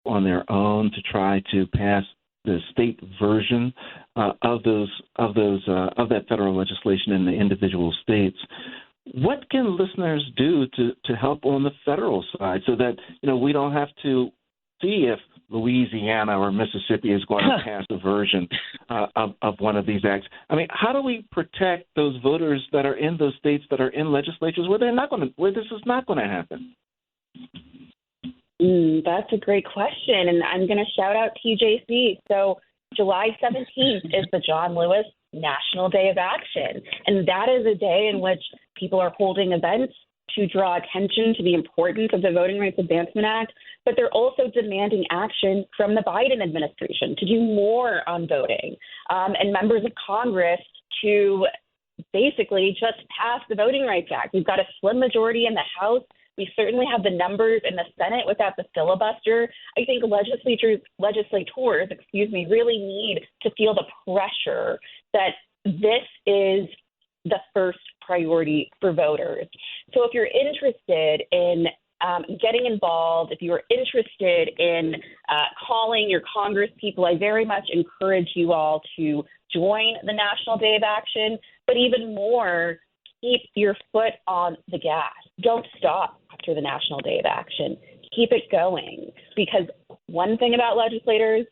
on their own to try to pass the state version of that federal legislation in the individual states. What can listeners do to help on the federal side so that we don't have to see if Louisiana or Mississippi is going to pass a version of one of these acts? I mean, how do we protect those voters that are in those states that are in legislatures where this is not going to happen? That's a great question, and I'm going to shout out TJC. So July 17th is the John Lewis National Day of Action, and that is a day in which people are holding events to draw attention to the importance of the Voting Rights Advancement Act, but they're also demanding action from the Biden administration to do more on voting, and members of Congress to basically just pass the Voting Rights Act. We've got a slim majority in the House. We certainly have the numbers in the Senate without the filibuster. I think legislators, really need to feel the pressure that this is the first priority for voters. So if you're interested in getting involved, if you're interested in calling your Congress people, I very much encourage you all to join the National Day of Action, but even more, keep your foot on the gas. Don't stop after the National Day of Action. Keep it going, because one thing about legislators,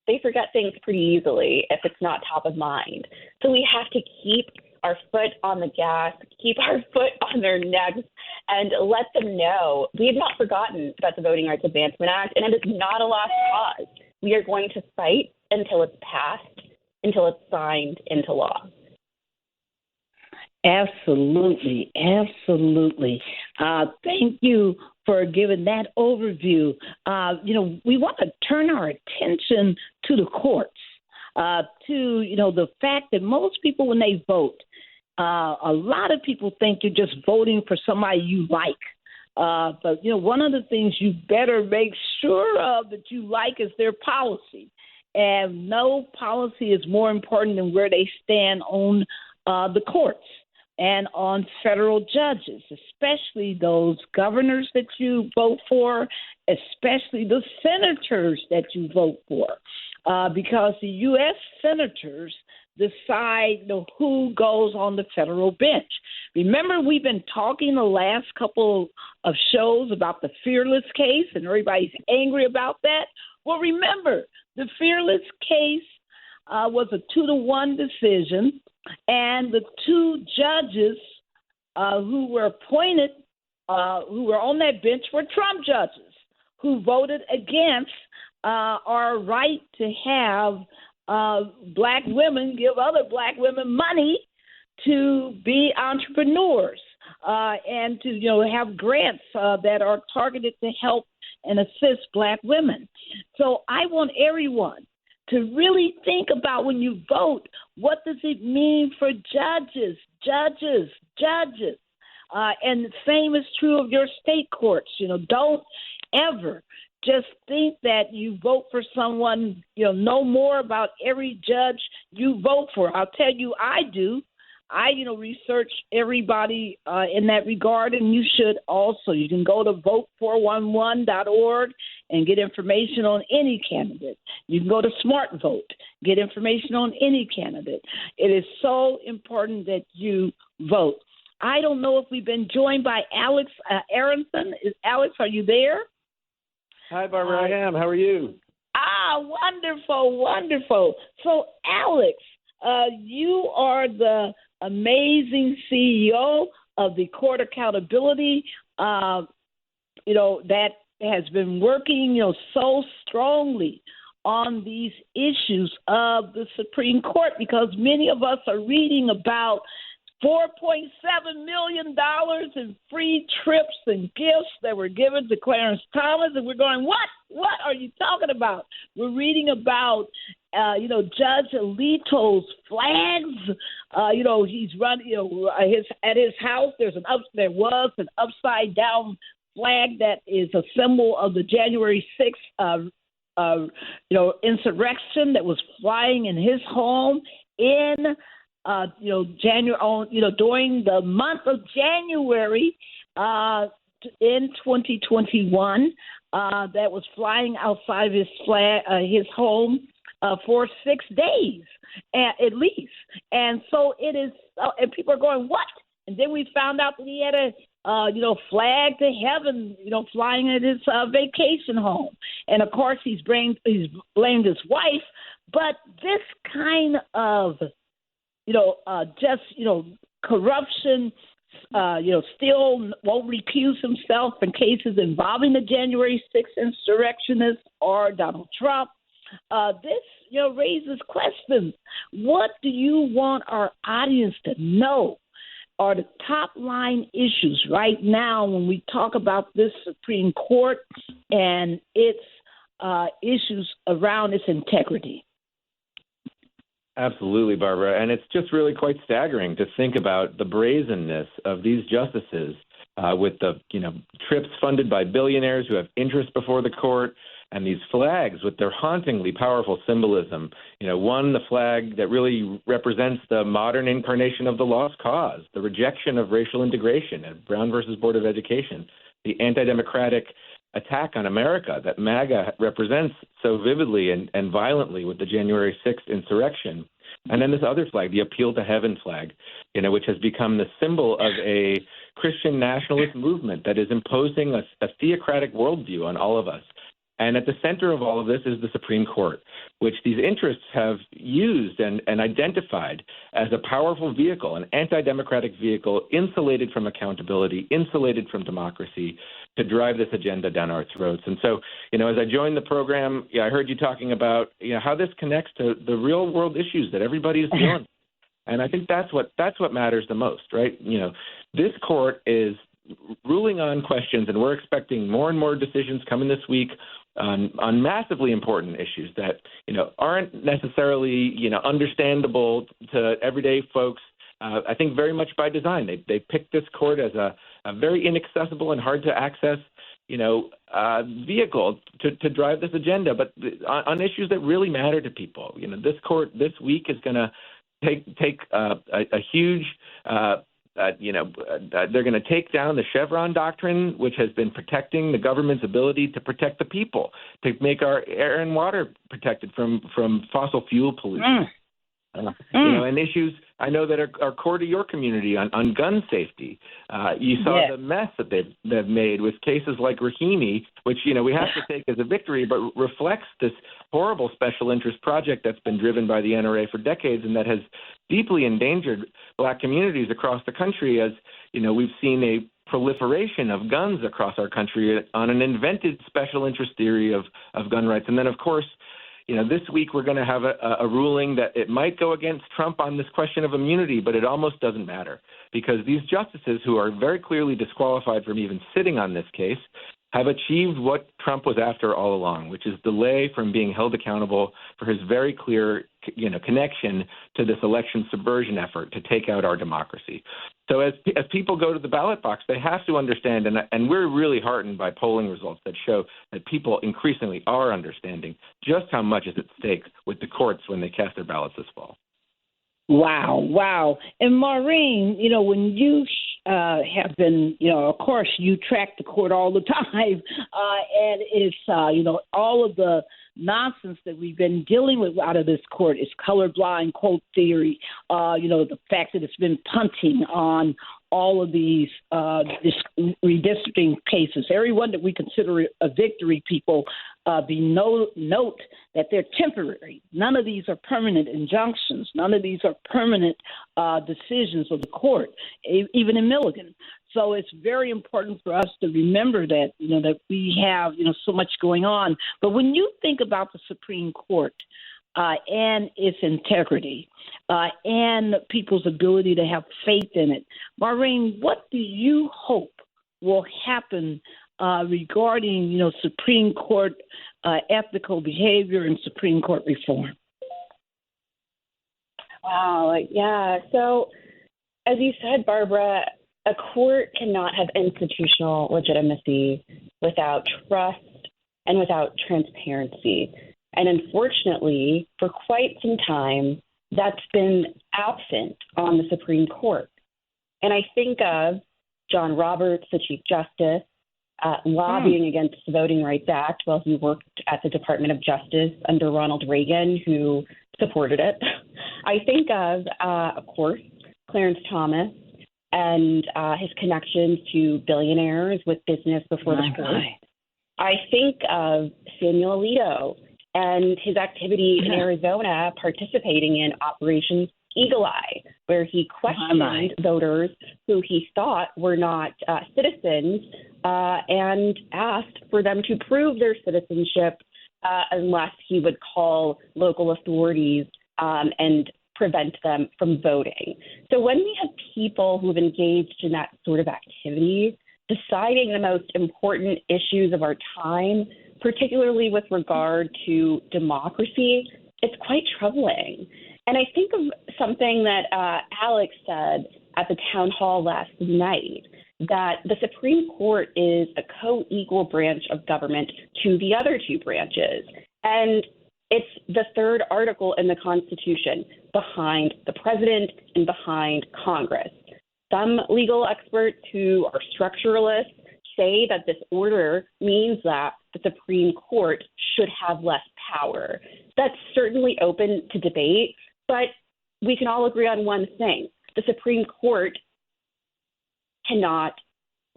they forget things pretty easily if it's not top of mind. So we have to keep our foot on the gas, keep our foot on their necks, and let them know we have not forgotten about the Voting Rights Advancement Act, and it is not a lost cause. We are going to fight until it's passed, until it's signed into law. Absolutely. Thank you for giving that overview. We want to turn our attention to the courts, to the fact that most people, when they vote, a lot of people think you're just voting for somebody you like. But one of the things you better make sure of that you like is their policy. And no policy is more important than where they stand on the courts and on federal judges, especially those governors that you vote for, especially the senators that you vote for, because the U.S. senators decide who goes on the federal bench. Remember, we've been talking the last couple of shows about the Fearless case, and everybody's angry about that. Well, remember, the Fearless case was a 2-1 decision, and the two judges who were appointed, who were on that bench, were Trump judges who voted against our right to have black women give other black women money to be entrepreneurs and to have grants that are targeted to help and assist black women. So I want everyone to really think about, when you vote, what does it mean for judges? And the same is true of your state courts. Don't ever just think that you vote for someone, know more about every judge you vote for. I'll tell you, I do. I, research everybody in that regard, and you should also. You can go to vote411.org and get information on any candidate. You can go to SmartVote, get information on any candidate. It is so important that you vote. I don't know if we've been joined by Alex Aronson. Alex, are you there? Hi, Barbara. I am. How are you? Wonderful. So, Alex, you are the amazing CEO of the Court Accountability, that has been working, so strongly on these issues of the Supreme Court, because many of us are reading about $4.7 million in free trips and gifts that were given to Clarence Thomas, and we're going, what? What are you talking about? We're reading about, Judge Alito's flags. He's running, at his house. There was an upside down flag that is a symbol of the January 6th, insurrection that was flying in his home in during the month of January in 2021. that was flying outside his home for 6 days at least. And so it is, and people are going, what? And then we found out that he had a flag to heaven, flying at his vacation home. And of course, he's blamed his wife. But this kind of, corruption, still won't recuse himself in cases involving the January 6th insurrectionists or Donald Trump. This, raises questions. What do you want our audience to know are the top line issues right now when we talk about this Supreme Court and its issues around its integrity? Absolutely, Barbara. And it's just really quite staggering to think about the brazenness of these justices with the, trips funded by billionaires who have interest before the court, and these flags with their hauntingly powerful symbolism. One, the flag that really represents the modern incarnation of the lost cause, the rejection of racial integration at Brown versus Board of Education, the anti-democratic attack on America that MAGA represents so vividly and violently with the January 6th insurrection. And then this other flag, the Appeal to Heaven flag, which has become the symbol of a Christian nationalist movement that is imposing a theocratic worldview on all of us. And at the center of all of this is the Supreme Court, which these interests have used and identified as a powerful vehicle, an anti-democratic vehicle, insulated from accountability, insulated from democracy, to drive this agenda down our throats. And so, as I joined the program, I heard you talking about, how this connects to the real world issues that everybody is dealing with. And I think that's what matters the most, right? This court is ruling on questions, and we're expecting more and more decisions coming this week on massively important issues that, aren't necessarily, understandable to everyday folks. I think very much by design. They picked this court as a very inaccessible and hard to access, vehicle to drive this agenda. But on issues that really matter to people, this court this week is going to take a huge they're going to take down the Chevron doctrine, which has been protecting the government's ability to protect the people, to make our air and water protected from fossil fuel pollution. And issues I know that are core to your community on gun safety. You saw the mess that they've made with cases like Rahimi, which we have to take as a victory, but reflects this horrible special interest project that's been driven by the NRA for decades and that has deeply endangered Black communities across the country. As we've seen a proliferation of guns across our country on an invented special interest theory of gun rights, and then of course. This week we're going to have a ruling that it might go against Trump on this question of immunity, but it almost doesn't matter because these justices who are very clearly disqualified from even sitting on this case have achieved what Trump was after all along, which is delay from being held accountable for his very clear, connection to this election subversion effort to take out our democracy. So as people go to the ballot box, they have to understand, and we're really heartened by polling results that show that people increasingly are understanding just how much is at stake with the courts when they cast their ballots this fall. Wow. And Maureen, when you have been, of course, you track the court all the time, and it's, all of the nonsense that we've been dealing with out of this court is colorblind quote theory, the fact that it's been punting on all of these redistricting cases. Everyone that we consider a victory, people, note that they're temporary. None of these are permanent injunctions. None of these are permanent decisions of the court, even in Milligan. So it's very important for us to remember that, that we have, so much going on. But when you think about the Supreme Court and its integrity and people's ability to have faith in it, Maureen, what do you hope will happen regarding, Supreme Court ethical behavior and Supreme Court reform? Wow, yeah. So as you said, Barbara, a court cannot have institutional legitimacy without trust and without transparency. And unfortunately, for quite some time, that's been absent on the Supreme Court. And I think of John Roberts, the Chief Justice, lobbying against the Voting Rights Act while he worked at the Department of Justice under Ronald Reagan, who supported it. I think of course, Clarence Thomas and his connections to billionaires with business before the court. I think of Samuel Alito and his activity in Arizona participating in Operation Eagle Eye, where he questioned voters who he thought were not citizens and asked for them to prove their citizenship unless he would call local authorities and prevent them from voting. So when we have people who've engaged in that sort of activity, deciding the most important issues of our time, particularly with regard to democracy, it's quite troubling. And I think of something that Alex said at the town hall last night, that the Supreme Court is a co-equal branch of government to the other two branches. And it's the third article in the Constitution, behind the president and behind Congress. Some legal experts who are structuralists say that this order means that the Supreme Court should have less power. That's certainly open to debate, but we can all agree on one thing. The Supreme Court cannot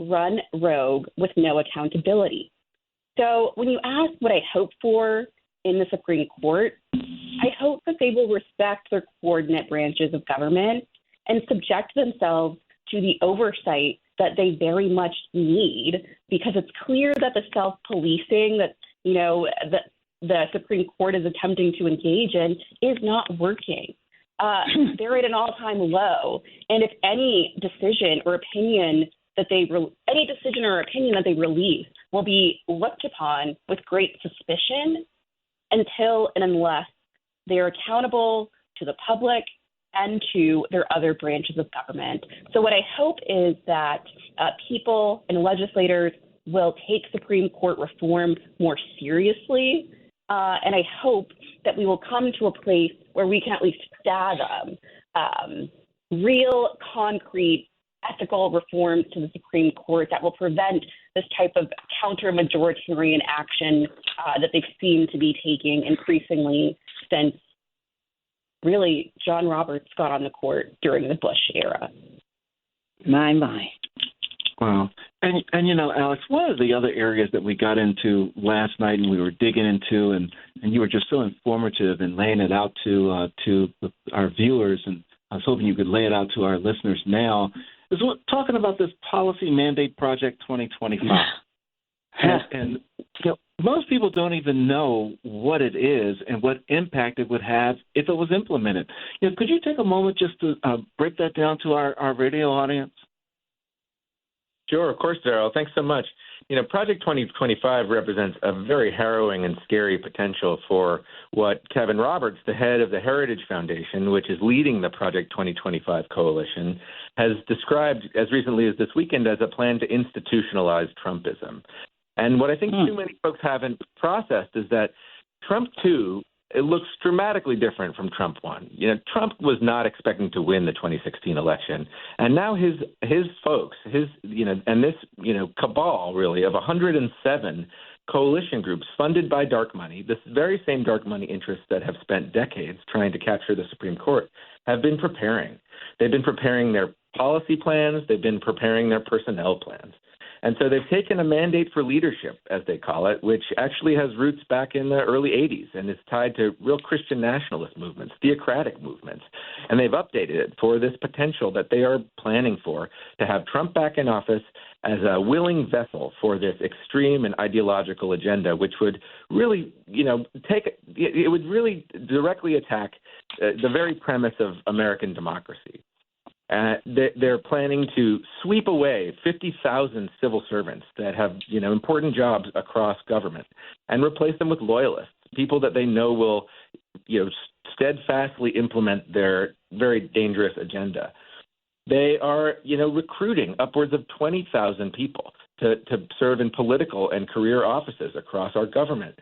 run rogue with no accountability. So when you ask what I hope for in the Supreme Court, I hope that they will respect their coordinate branches of government and subject themselves to the oversight that they very much need, because it's clear that the self-policing that, the Supreme Court is attempting to engage in is not working. They're at an all-time low, and if any decision or opinion that they release will be looked upon with great suspicion until and unless they are accountable to the public and to their other branches of government. So what I hope is that people and legislators will take Supreme Court reform more seriously, and I hope that we will come to a place where we can at least fathom real, concrete, ethical reforms to the Supreme Court that will prevent this type of counter-majoritarian action that they've seemed to be taking increasingly since really John Roberts got on the court during the Bush era. My. Wow. And Alex, one of the other areas that we got into last night and we were digging into, and you were just so informative and laying it out to our viewers, and I was hoping you could lay it out to our listeners now, is talking about this Policy Mandate Project 2025. and most people don't even know what it is and what impact it would have if it was implemented. Could you take a moment just to break that down to our radio audience? Sure, of course, Daryl. Thanks so much. Project 2025 represents a very harrowing and scary potential for what Kevin Roberts, the head of the Heritage Foundation, which is leading the Project 2025 coalition, has described as recently as this weekend as a plan to institutionalize Trumpism. And what I think too many folks haven't processed is that Trump 2, it looks dramatically different from Trump 1. Trump was not expecting to win the 2016 election. And now his folks, and this, cabal really of 107 coalition groups funded by dark money, this very same dark money interests that have spent decades trying to capture the Supreme Court, have been preparing. They've been preparing their policy plans. They've been preparing their personnel plans. And so they've taken a mandate for leadership, as they call it, which actually has roots back in the early 80s and is tied to real Christian nationalist movements, theocratic movements. And they've updated it for this potential that they are planning for, to have Trump back in office as a willing vessel for this extreme and ideological agenda, which would really, it would really directly attack the very premise of American democracy. They're planning to sweep away 50,000 civil servants that have, important jobs across government and replace them with loyalists, people that they know will, steadfastly implement their very dangerous agenda. They are, recruiting upwards of 20,000 people to serve in political and career offices across our government.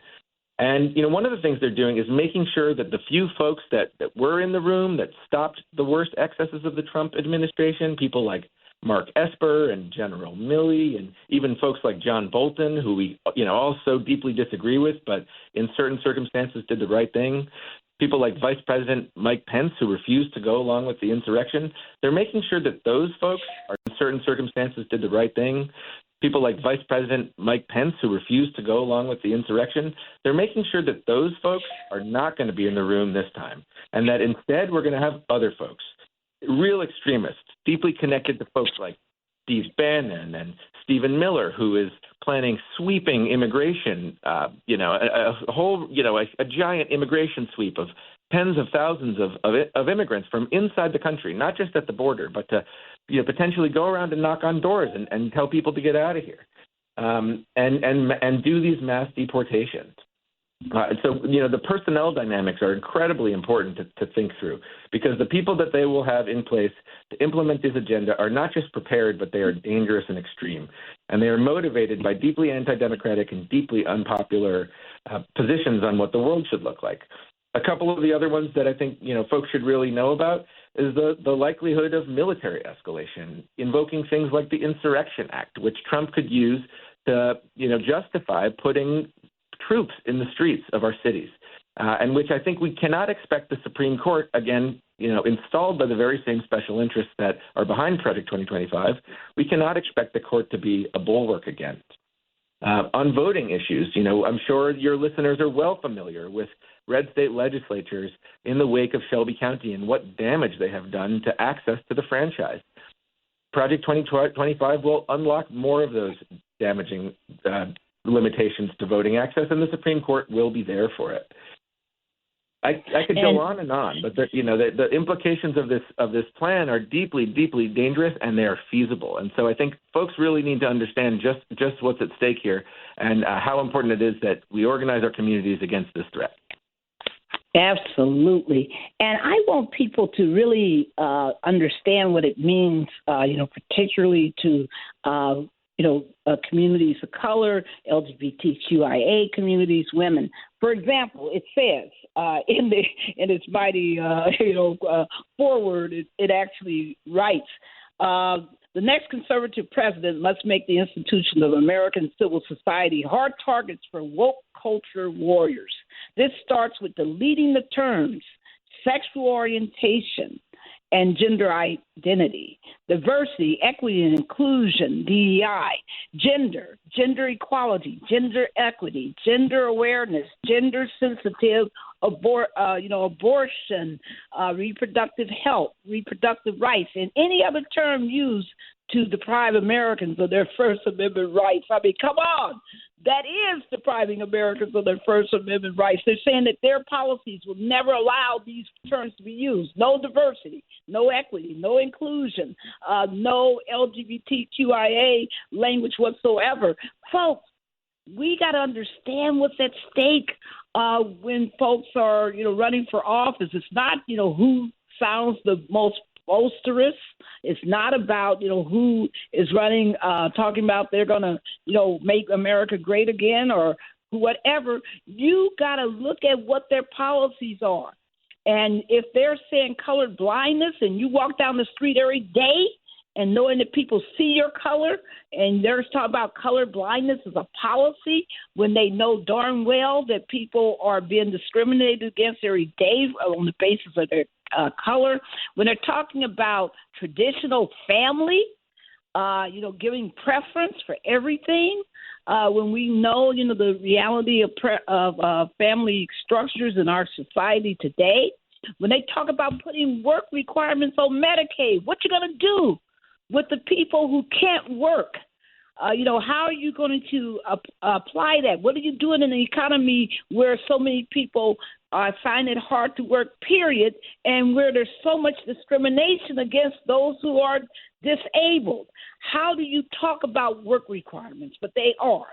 And, one of the things they're doing is making sure that the few folks that were in the room that stopped the worst excesses of the Trump administration, people like Mark Esper and General Milley, and even folks like John Bolton, who we all so deeply disagree with, but in certain circumstances did the right thing. People like Vice President Mike Pence, who refused to go along with the insurrection. They're making sure that those folks are in certain circumstances did the right thing. People like Vice President Mike Pence, who refused to go along with the insurrection, they're making sure that those folks are not going to be in the room this time, and that instead we're going to have other folks, real extremists, deeply connected to folks like Steve Bannon and Stephen Miller, who is planning sweeping immigration, a giant immigration sweep of tens of thousands of immigrants from inside the country, not just at the border, but to potentially go around and knock on doors and tell people to get out of here, and do these mass deportations. So the personnel dynamics are incredibly important to think through, because the people that they will have in place to implement this agenda are not just prepared, but they are dangerous and extreme. And they are motivated by deeply anti-democratic and deeply unpopular positions on what the world should look like. A couple of the other ones that I think folks should really know about is the likelihood of military escalation, invoking things like the Insurrection Act, which Trump could use to justify putting troops in the streets of our cities, and which I think we cannot expect the Supreme Court, again, installed by the very same special interests that are behind Project 2025, we cannot expect the court to be a bulwark against. On voting issues, I'm sure your listeners are well familiar with red state legislatures in the wake of Shelby County and what damage they have done to access to the franchise. Project 2025 will unlock more of those damaging limitations to voting access, and the Supreme Court will be there for it. I could go on and on, but the implications of this plan are deeply, deeply dangerous, and they are feasible. And so I think folks really need to understand just what's at stake here, and how important it is that we organize our communities against this threat. Absolutely. And I want people to really understand what it means, particularly to communities of color, LGBTQIA communities, women. For example, it says in its mighty forward, it actually writes, the next conservative president must make the institution of American civil society hard targets for woke culture warriors. This starts with deleting the terms sexual orientation and gender identity, diversity, equity and inclusion, DEI, gender equality, gender equity, gender awareness, gender sensitive, abortion, reproductive health, reproductive rights, and any other term used to deprive Americans of their First Amendment rights. I mean, come on. That is depriving Americans of their First Amendment rights. They're saying that their policies will never allow these terms to be used. No diversity, no equity, no inclusion, no LGBTQIA language whatsoever. Folks, we got to understand what's at stake when folks are, running for office. It's not, who sounds the most boisterous. It's not about, who is running, talking about they're going to, make America great again or whatever. You got to look at what their policies are. And if they're saying colored blindness and you walk down the street every day and knowing that people see your color and they're talking about color blindness as a policy when they know darn well that people are being discriminated against every day on the basis of their color, when they're talking about traditional family, giving preference for everything, when we know, the reality of family structures in our society today, when they talk about putting work requirements on Medicaid, what you going to do with the people who can't work? How are you going to apply that? What are you doing in an economy where so many people find it hard to work, period, and where there's so much discrimination against those who are disabled? How do you talk about work requirements? But they are.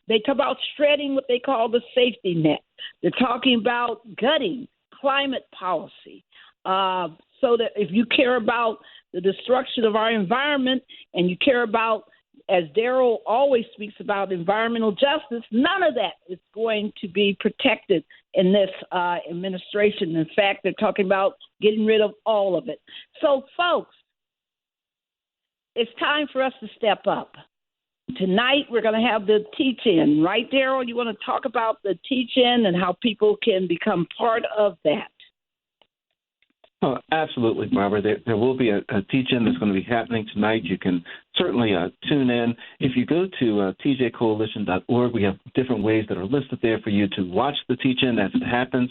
They talk about shredding what they call the safety net. They're talking about gutting climate policy. So that if you care about the destruction of our environment and you care about, as Daryl always speaks about, environmental justice, none of that is going to be protected in this administration. In fact, they're talking about getting rid of all of it. So, folks, it's time for us to step up. Tonight, we're going to have the teach-in. Right, Daryl? You want to talk about the teach-in and how people can become part of that? Oh, absolutely, Barbara. There will be a teach-in that's going to be happening tonight. You can certainly tune in. If you go to tjcoalition.org, we have different ways that are listed there for you to watch the teach-in as it happens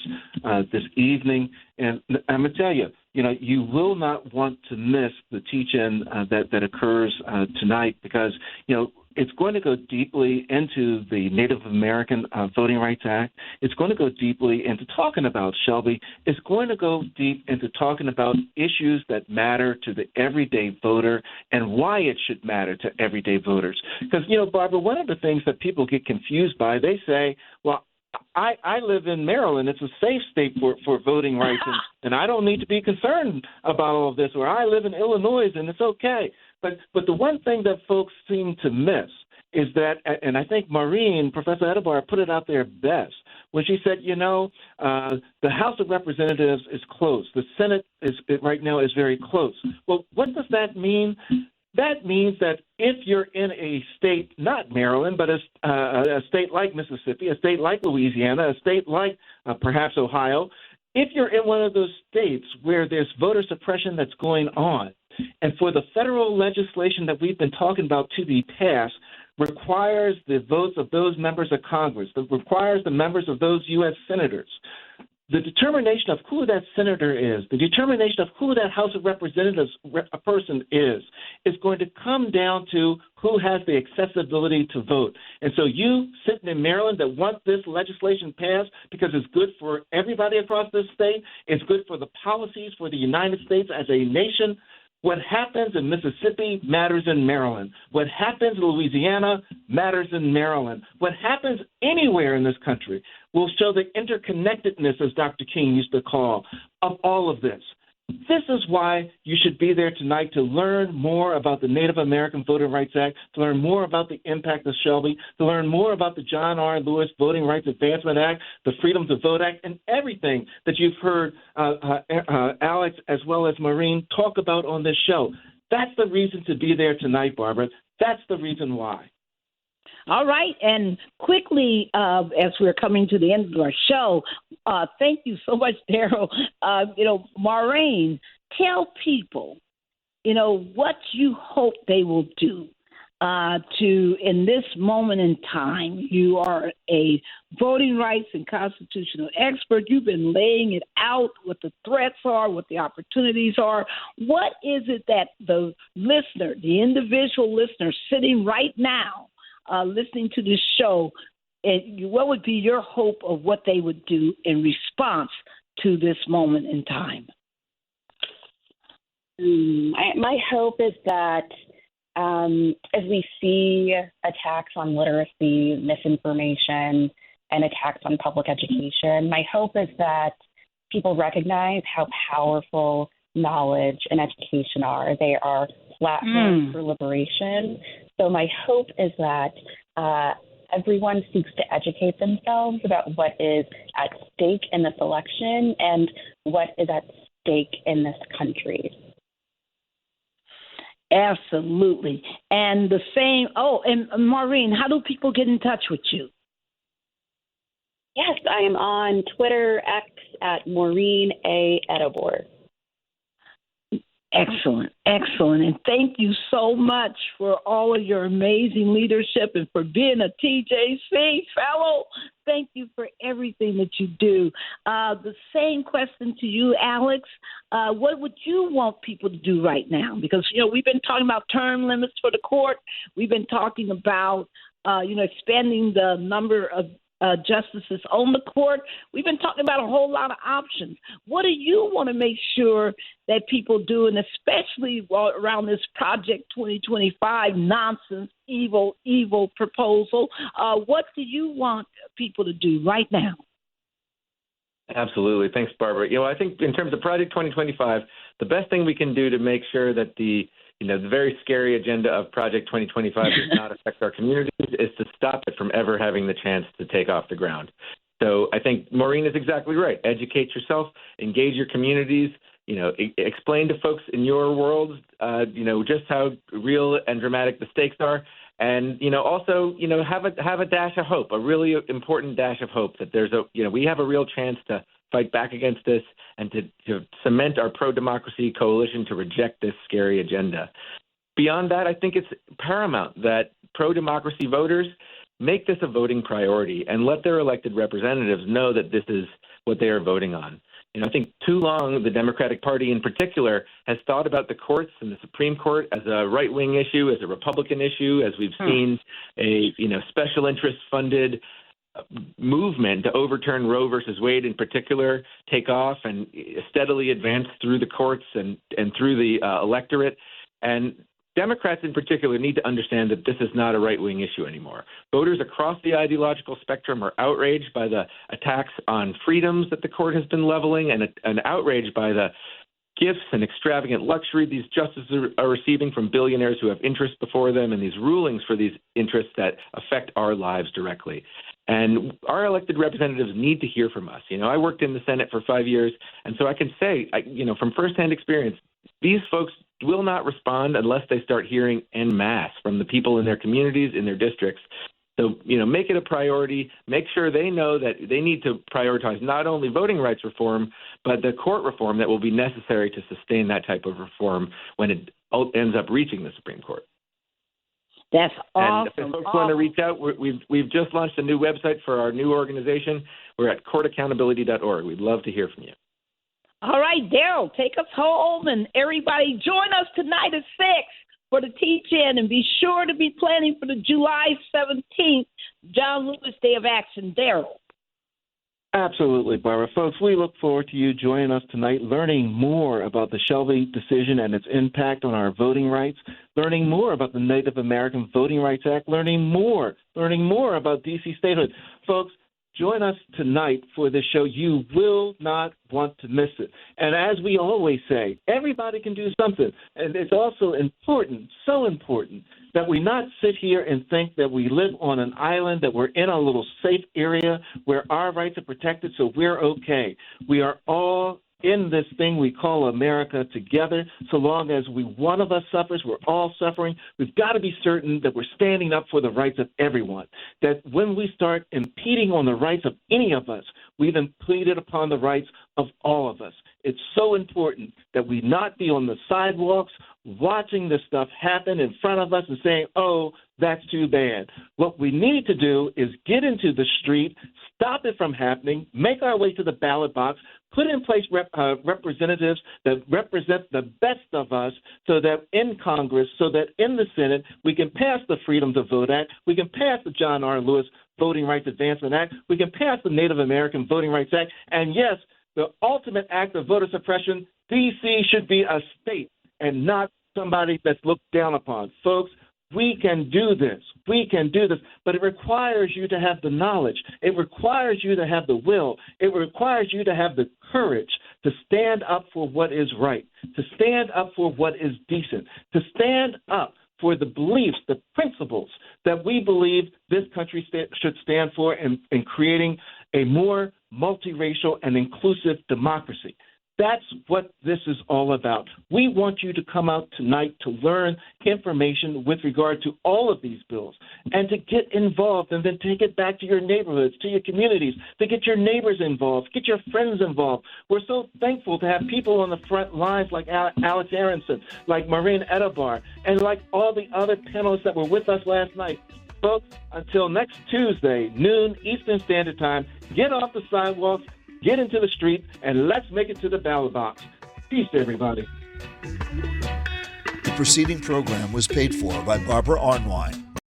this evening. And I'm going to tell you, you will not want to miss the teach-in that occurs tonight because, it's going to go deeply into the Native American Voting Rights Act. It's going to go deeply into talking about Shelby. It's going to go deep into talking about issues that matter to the everyday voter and why it should matter to everyday voters. Because, Barbara, one of the things that people get confused by, they say, well, I live in Maryland. It's a safe state for voting rights, and I don't need to be concerned about all of this. Or I live in Illinois, and it's okay. But the one thing that folks seem to miss is that, and I think Professor Edebar put it out there best when she said, the House of Representatives is close. The Senate right now is very close. Well, what does that mean? That means that if you're in a state, not Maryland, but a state like Mississippi, a state like Louisiana, a state like perhaps Ohio, if you're in one of those states where there's voter suppression that's going on, and for the federal legislation that we've been talking about to be passed, requires the votes of those members of Congress, that requires the members of those U.S. senators, the determination of who that senator is, the determination of who that House of Representatives person is going to come down to who has the accessibility to vote. And so you sitting in Maryland that want this legislation passed because it's good for everybody across this state, it's good for the policies for the United States as a nation. What happens in Mississippi matters in Maryland. What happens in Louisiana matters in Maryland. What happens anywhere in this country will show the interconnectedness, as Dr. King used to call, of all of this. This is why you should be there tonight to learn more about the Native American Voting Rights Act, to learn more about the impact of Shelby, to learn more about the John R. Lewis Voting Rights Advancement Act, the Freedom to Vote Act, and everything that you've heard Alex as well as Maureen talk about on this show. That's the reason to be there tonight, Barbara. That's the reason why. All right, and quickly, as we're coming to the end of our show, thank you so much, Daryl. Maureen, tell people, what you hope they will do in this moment in time. You are a voting rights and constitutional expert. You've been laying it out, what the threats are, what the opportunities are. What is it that the listener, the individual listener sitting right now, listening to this show, what would be your hope of what they would do in response to this moment in time? My hope is that as we see attacks on literacy, misinformation, and attacks on public education, my hope is that people recognize how powerful knowledge and education are. They are platforms for liberation. So my hope is that everyone seeks to educate themselves about what is at stake in this election and what is at stake in this country. Absolutely. And the same, and Maureen, how do people get in touch with you? Yes, I am on Twitter, X, at Maureen A. Edibor. Excellent. And thank you so much for all of your amazing leadership and for being a TJC fellow. Thank you for everything that you do. The same question to you, Alex. What would you want people to do right now? Because, we've been talking about term limits for the court. We've been talking about, expanding the number of justices on the court. We've been talking about a whole lot of options. What do you want to make sure that people do, and especially around this Project 2025 nonsense, evil proposal? What do you want people to do right now? Absolutely. Thanks, Barbara. I think in terms of Project 2025, the best thing we can do to make sure that the very scary agenda of Project 2025 does not affect our communities is to stop it from ever having the chance to take off the ground. So I think Maureen is exactly right. Educate yourself, engage your communities, explain to folks in your world, just how real and dramatic the stakes are. And, also, have a dash of hope, a really important dash of hope that we have a real chance to fight back against this and to cement our pro-democracy coalition to reject this scary agenda. Beyond that, I think it's paramount that pro-democracy voters make this a voting priority and let their elected representatives know that this is what they are voting on. I think too long the Democratic Party in particular has thought about the courts and the Supreme Court as a right-wing issue, as a Republican issue, as we've seen a special interest funded movement to overturn Roe versus Wade in particular take off and steadily advance through the courts and through the electorate. And Democrats in particular need to understand that this is not a right-wing issue anymore. Voters across the ideological spectrum are outraged by the attacks on freedoms that the court has been leveling and outraged by the gifts and extravagant luxury these justices are receiving from billionaires who have interests before them and these rulings for these interests that affect our lives directly. And our elected representatives need to hear from us. I worked in the Senate for 5 years, and so I can say, from firsthand experience, these folks will not respond unless they start hearing en masse from the people in their communities, in their districts. So, make it a priority. Make sure they know that they need to prioritize not only voting rights reform, but the court reform that will be necessary to sustain that type of reform when it ends up reaching the Supreme Court. That's awesome. And if folks want to reach out, we've just launched a new website for our new organization. We're at courtaccountability.org. We'd love to hear from you. All right, Daryl, take us home, and everybody join us tonight at 6 for the teach-in, and be sure to be planning for the July 17th John Lewis Day of Action. Daryl. Absolutely, Barbara. Folks, we look forward to you joining us tonight, learning more about the Shelby decision and its impact on our voting rights, learning more about the Native American Voting Rights Act, learning more about D.C. statehood. Folks, join us tonight for this show. You will not want to miss it. And as we always say, everybody can do something. And it's also important, so important, that we not sit here and think that we live on an island, that we're in a little safe area where our rights are protected, so we're okay. We are all in this thing we call America together. So long as one of us suffers, we're all suffering. We've got to be certain that we're standing up for the rights of everyone, that when we start impeding on the rights of any of us, we've impeded upon the rights of all of us. It's so important that we not be on the sidewalks watching this stuff happen in front of us and saying, oh, that's too bad. What we need to do is get into the street, stop it from happening, make our way to the ballot box, put in place representatives that represent the best of us so that in Congress, so that in the Senate, we can pass the Freedom to Vote Act, we can pass the John R. Lewis Voting Rights Advancement Act, we can pass the Native American Voting Rights Act, and yes, the ultimate act of voter suppression, D.C. should be a state and not somebody that's looked down upon. Folks, we can do this. We can do this. But it requires you to have the knowledge. It requires you to have the will. It requires you to have the courage to stand up for what is right, to stand up for what is decent, to stand up for the beliefs, the principles that we believe this country should stand for in creating a more multiracial and inclusive democracy. That's what this is all about. We want you to come out tonight to learn information with regard to all of these bills and to get involved and then take it back to your neighborhoods, to your communities, to get your neighbors involved, get your friends involved. We're so thankful to have people on the front lines like Alex Aronson, like Maureen Edebar, and like all the other panelists that were with us last night. Folks, until next Tuesday, noon Eastern Standard Time, get off the sidewalks, get into the street, and let's make it to the ballot box. Peace, everybody. The preceding program was paid for by Barbara Arnwine.